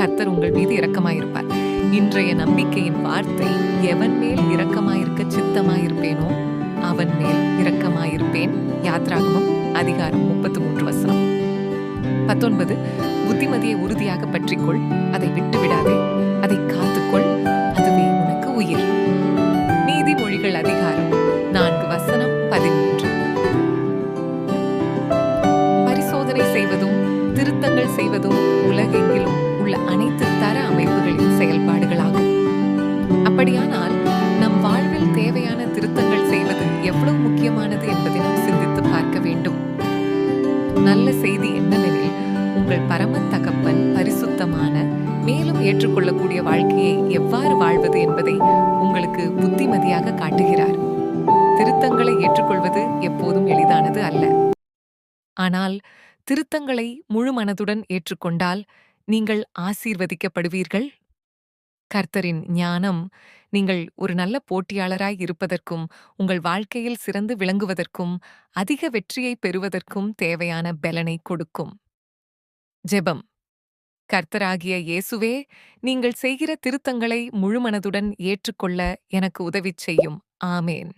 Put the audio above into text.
கர்த்தர் உங்கள் மீது இரக்கமாயிருப்பார். இன்றைய நம்பிக்கையின் வார்த்தை, எவன் மேல் இரக்கமாயிருக்க சித்தமாயிருப்பேனோ அவன் மேல் இரக்கமாயிருப்பேன். யாத்ராகமம் அதிகாரம் 33 வசனம். 19. புத்திமதியை உறுதியாக பற்றிக்கொள், அதை விட்டுவிடாதே, அதை காத்துக்கொள், அதுவே உனக்கு உயிர். நீதிமொழிகள் அதிகாரம் 4 வசனம் 13. பரிசோதனை செய்வதும் திருத்தங்கள் செய்வதும் உலகெங்கிலும் உள்ள அனைத்து தர அமைப்புகளின் செயல்பாடுகளாகும். அப்படியானால் நம் வாழ்வில் தேவையான திருத்தங்கள் செய்வது எவ்வளவு முக்கியமானது என்பதை நாம் சிந்தித்து பார்க்க வேண்டும். நல்ல செய்தி என்னவெனில், உங்கள் பரம தகப்பன் பரிசுத்தமான, மேலும் ஏற்றுக்கொள்ளக்கூடிய வாழ்க்கையை எவ்வாறு வாழ்வது என்பதை உங்களுக்கு புத்திமதியாக காட்டுகிறார். திருத்தங்களை ஏற்றுக்கொள்வது எப்போதும் எளிதானது அல்ல. ஆனால் திருத்தங்களை முழு மனதுடன் ஏற்றுக்கொண்டால் நீங்கள் ஆசீர்வதிக்கப்படுவீர்கள். கர்த்தரின் ஞானம் நீங்கள் ஒரு நல்ல போட்டியாளராய் இருப்பதற்கும், உங்கள் வாழ்க்கையில் சிறந்து விளங்குவதற்கும், அதிக வெற்றியை பெறுவதற்கும் தேவையான பலனை கொடுக்கும். ஜெபம். கர்த்தராகிய இயேசுவே, நீங்கள் செய்கிற திருத்தங்களை முழுமனதுடன் ஏற்றுக்கொள்ள எனக்கு உதவி செய்யும். ஆமேன்.